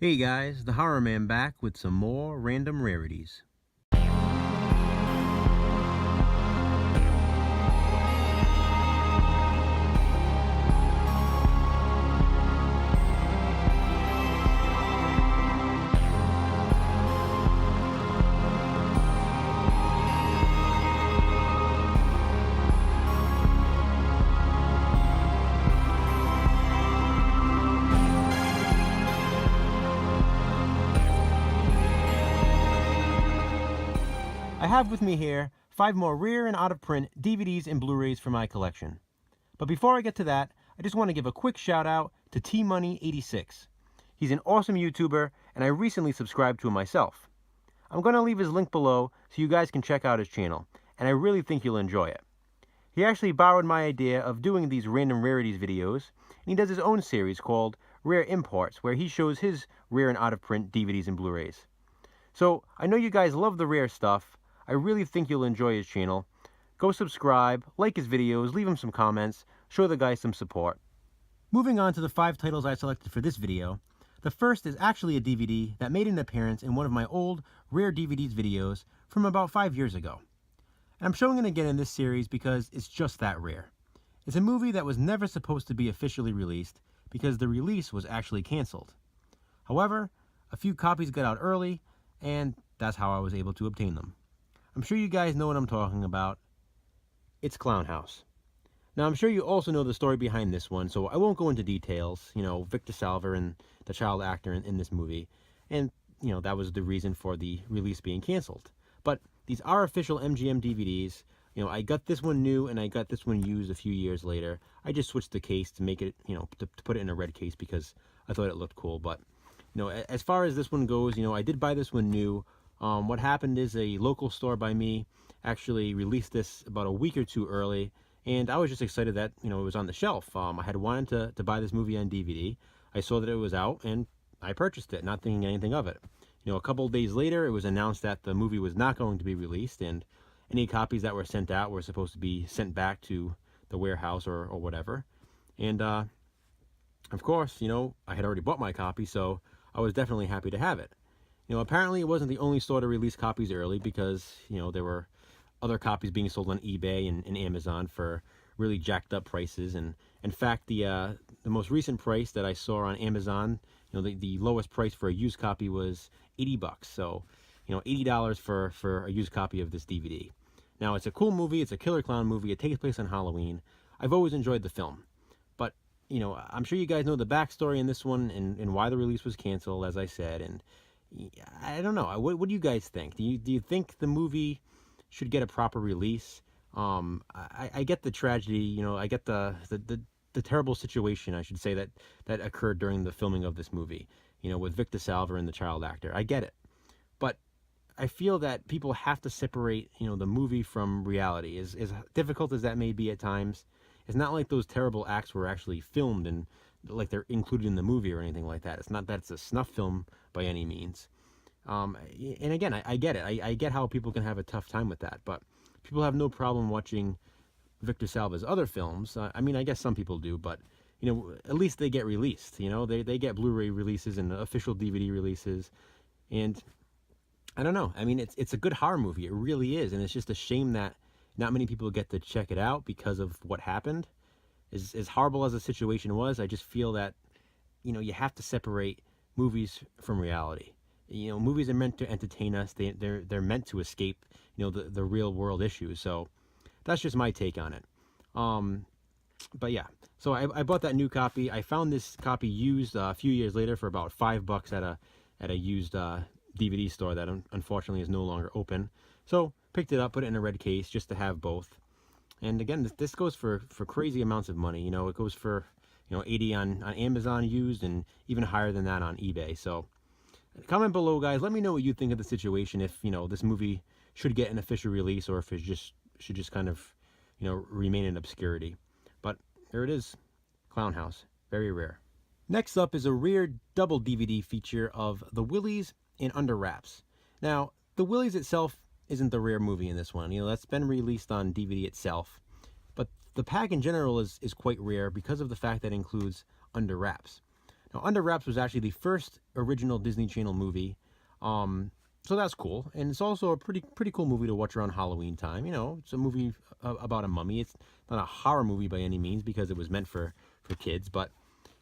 Hey guys, the Horror Man back with some more random rarities. I have with me here 5 more rare and out-of-print DVDs and Blu-Rays for my collection. But before I get to that, I just want to give a quick shout out to T-Money86. He's an awesome YouTuber, and I recently subscribed to him myself. I'm going to leave his link below so you guys can check out his channel, and I really think you'll enjoy it. He actually borrowed my idea of doing these random rarities videos, and he does his own series called Rare Imports, where he shows his rare and out-of-print DVDs and Blu-Rays. So, I know you guys love the rare stuff. I really think you'll enjoy his channel. Go subscribe, like his videos, leave him some comments, show the guy some support. Moving on to the 5 titles I selected for this video. The first is actually a DVD that made an appearance in one of my old Rare DVDs videos from about 5 years ago. And I'm showing it again in this series because it's just that rare. It's a movie that was never supposed to be officially released because the release was actually canceled. However, a few copies got out early, and that's how I was able to obtain them. I'm sure you guys know what I'm talking about. It's Clown House. Now, I'm sure you also know the story behind this one, so I won't go into details. You know, Victor Salva and the child actor in this movie. And, you know, that was the reason for the release being canceled. But these are official MGM DVDs. You know, I got this one new and I got this one used a few years later. I just switched the case to make it, you know, to put it in a red case because I thought it looked cool. But, you know, as far as this one goes, you know, I did buy this one new. What happened is a local store by me actually released this about a week or two early, and I was just excited that, you know, it was on the shelf. I had wanted to buy this movie on DVD. I saw that it was out, and I purchased it, not thinking anything of it. You know, a couple of days later, it was announced that the movie was not going to be released, and any copies that were sent out were supposed to be sent back to the warehouse or whatever. And, of course, you know, I had already bought my copy, so I was definitely happy to have it. You know, apparently it wasn't the only store to release copies early because, you know, there were other copies being sold on eBay and Amazon for really jacked up prices. And in fact, the most recent price that I saw on Amazon, you know, the lowest price for a used copy was $80. So, you know, $80 for a used copy of this DVD. Now, it's a cool movie. It's a killer clown movie. It takes place on Halloween. I've always enjoyed the film. But, you know, I'm sure you guys know the backstory in this one and why the release was canceled, as I said. And I don't know. What do you guys think? Do you think the movie should get a proper release? I get the tragedy. You know, I get the terrible situation, I should say, that occurred during the filming of this movie. You know, with Victor Salva and the child actor. I get it, but I feel that people have to separate, you know, the movie from reality. As difficult as that may be at times, it's not like those terrible acts were actually filmed and like they're included in the movie or anything like that. It's not that it's a snuff film by any means. And again, I get it. I get how people can have a tough time with that, but people have no problem watching Victor Salva's other films. I mean, I guess some people do, but, you know, at least they get released. You know, they get Blu-ray releases and official DVD releases. And I don't know. I mean, it's a good horror movie. It really is. And it's just a shame that not many people get to check it out because of what happened. As horrible as the situation was, I just feel that, you know, you have to separate movies from reality. You know, movies are meant to entertain us. They're meant to escape, you know, the real world issues. So that's just my take on it. But yeah, so I bought that new copy. I found this copy used a few years later for about $5 at a used DVD store that unfortunately is no longer open. So picked it up, put it in a red case just to have both. And again, this goes for crazy amounts of money. You know, it goes for, you know, $80 on Amazon used and even higher than that on eBay. So comment below, guys. Let me know what you think of the situation. If, you know, this movie should get an official release or if it should just kind of, you know, remain in obscurity. But there it is. Clown House. Very rare. Next up is a rare double DVD feature of The Willys and Under Wraps. Now, The Willys itself isn't the rare movie in this one. You know, that's been released on DVD itself. But the pack in general is quite rare because of the fact that it includes Under Wraps. Now, Under Wraps was actually the first original Disney Channel movie, so that's cool. And it's also a pretty cool movie to watch around Halloween time. You know, it's a movie about a mummy. It's not a horror movie by any means because it was meant for kids, but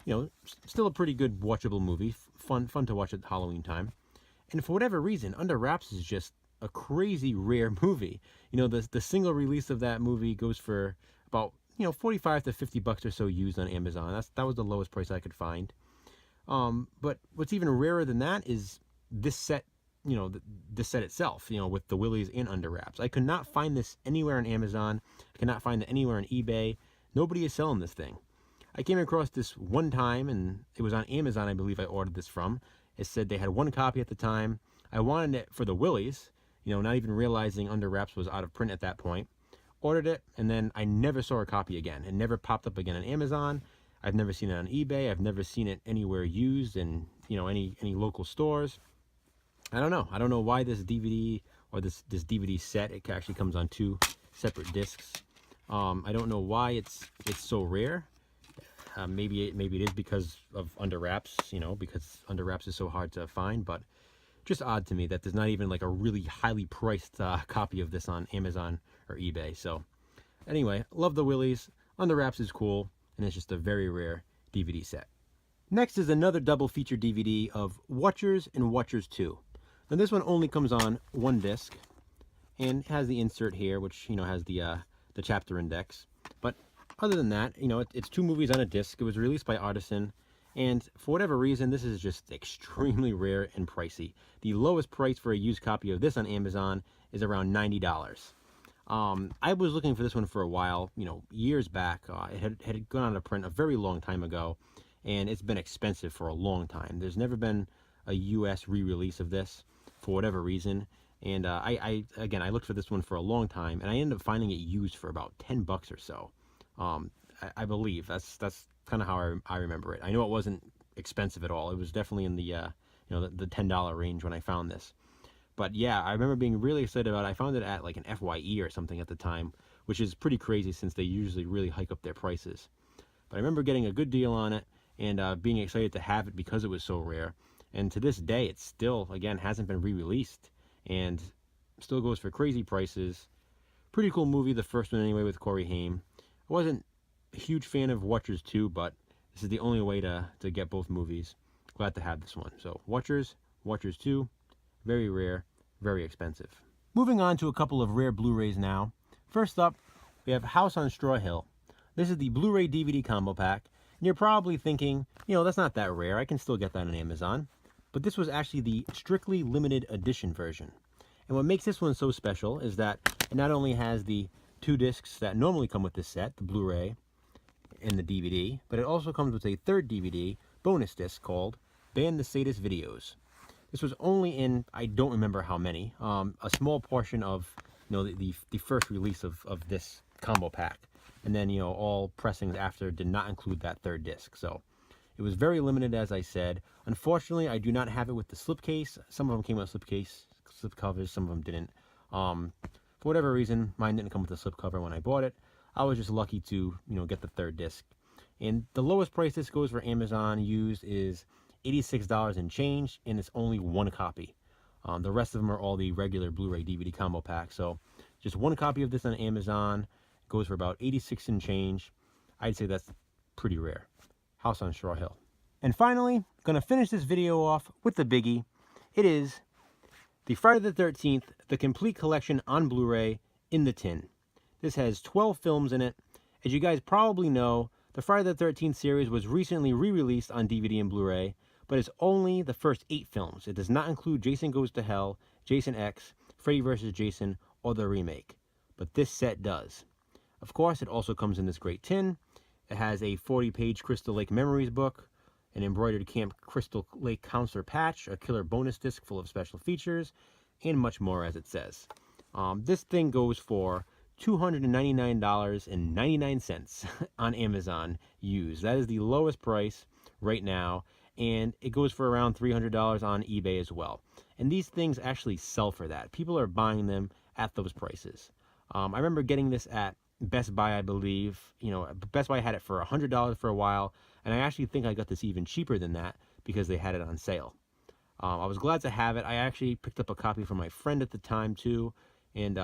you know, still a pretty good watchable movie. Fun to watch at Halloween time. And for whatever reason, Under Wraps is just a crazy rare movie. You know, the single release of that movie goes for about, you know, 45 to 50 bucks or so used on Amazon. That was the lowest price I could find. But what's even rarer than that is this set, you know, this set itself, you know, with the Willys and Under Wraps. I could not find this anywhere on Amazon. I could not find it anywhere on eBay. Nobody is selling this thing. I came across this one time, and it was on Amazon, I believe I ordered this from. It said they had one copy at the time. I wanted it for the Willys, you know, not even realizing Under Wraps was out of print at that point. Ordered it, and then I never saw a copy again. It never popped up again on Amazon. I've never seen it on eBay. I've never seen it anywhere used in, you know, any local stores. I don't know. I don't know why this DVD or this DVD set, it actually comes on 2 separate discs. I don't know why it's so rare. Maybe it is because of Under Wraps, you know, because Under Wraps is so hard to find, but just odd to me that there's not even like a really highly priced copy of this on Amazon or eBay. So anyway, love the Willys. Under Wraps is cool, and it's just a very rare DVD set. Next is another double feature DVD of Watchers and Watchers 2. Now this one only comes on 1 disc and has the insert here, which, you know, has the chapter index. But other than that, you know, it's 2 movies on a disc. It was released by Artisan, and for whatever reason, this is just extremely rare and pricey. The lowest price for a used copy of this on Amazon is around $90. I was looking for this one for a while, you know, years back. It had gone out of print a very long time ago, and it's been expensive for a long time. There's never been a U.S. re-release of this for whatever reason. And I looked for this one for a long time, and I ended up finding it used for about 10 bucks or so. I believe that's kind of how I remember it. I know it wasn't expensive at all. It was definitely in the you know, the $10 range when I found this. But yeah, I remember being really excited about it. I found it at like an FYE or something at the time, which is pretty crazy since they usually really hike up their prices. But I remember getting a good deal on it and being excited to have it because it was so rare. And to this day, it still, again, hasn't been re-released and still goes for crazy prices. Pretty cool movie, the first one anyway, with Corey Haim. I wasn't a huge fan of Watchers 2, but this is the only way to get both movies. Glad to have this one. So Watchers 2, very rare, very expensive. Moving on to a couple of rare Blu-rays now. First up, we have House on Straw Hill. This is the Blu-ray DVD combo pack. And you're probably thinking, you know, that's not that rare. I can still get that on Amazon. But this was actually the strictly limited edition version. And what makes this one so special is that it not only has the 2 discs that normally come with this set, the Blu-ray and the DVD, but it also comes with a 3rd DVD bonus disc called Ban the Sadist Videos. This was only in, I don't remember how many, a small portion of, you know, the first release of this combo pack. And then, you know, all pressings after did not include that 3rd disc. So it was very limited, as I said. Unfortunately, I do not have it with the slipcase. Some of them came with slip covers, some of them didn't. For whatever reason, mine didn't come with a slip cover when I bought it. I was just lucky to, you know, get the 3rd disc. And the lowest price this goes for Amazon used is $86 and change, and it's only 1 copy. The rest of them are all the regular Blu-ray DVD combo pack. So just 1 copy of this on Amazon goes for about $86 and change. I'd say that's pretty rare. House on Straw Hill. And finally, gonna finish this video off with the biggie. It is the Friday the 13th, the complete collection on Blu-ray in the tin. This has 12 films in it. As you guys probably know, the Friday the 13th series was recently re-released on DVD and Blu-ray, but it's only the first 8 films. It does not include Jason Goes to Hell, Jason X, Freddy vs. Jason, or the remake. But this set does. Of course, it also comes in this great tin. It has a 40-page Crystal Lake Memories book, an embroidered Camp Crystal Lake Counselor patch, a killer bonus disc full of special features, and much more, as it says. This thing goes for $299.99 on Amazon used. That is the lowest price right now, and it goes for around $300 on eBay as well. And these things actually sell for that. People are buying them at those prices. I remember getting this at Best Buy, I believe. You know, Best Buy had it for $100 for a while. And I actually think I got this even cheaper than that because they had it on sale. I was glad to have it. I actually picked up a copy from my friend at the time too. And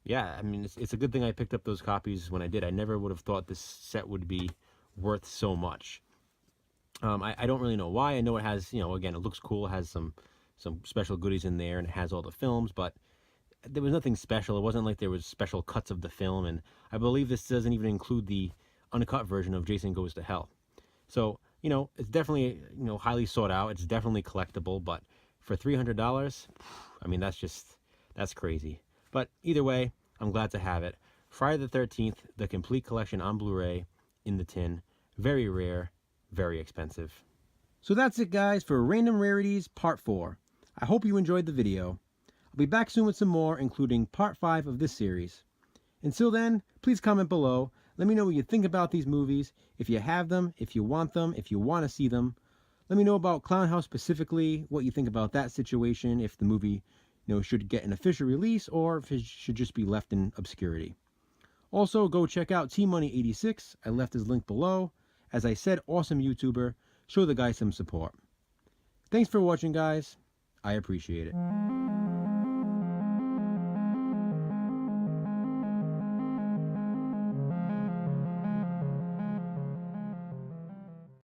yeah, I mean, it's a good thing I picked up those copies when I did. I never would have thought this set would be worth so much. I don't really know why. I know it has, you know, again, it looks cool. It has some special goodies in there, and it has all the films, but there was nothing special. It wasn't like there was special cuts of the film, and I believe this doesn't even include the uncut version of Jason Goes to Hell. So, you know, it's definitely, you know, highly sought out. It's definitely collectible, but for $300, I mean, that's crazy. But either way, I'm glad to have it. Friday the 13th, the complete collection on Blu-ray in the tin. Very rare, very expensive. So that's it, guys, for Random Rarities Part 4. I hope you enjoyed the video. I'll be back soon with some more, including Part 5 of this series. Until then, please comment below. Let me know what you think about these movies, if you have them, if you want to see them. Let me know about Clown House specifically, what you think about that situation, if the movie, you know, should get an official release or if it should just be left in obscurity. Also, go check out TMoney86. I left his link below. As I said, awesome YouTuber. Show the guy some support. Thanks for watching, guys. I appreciate it.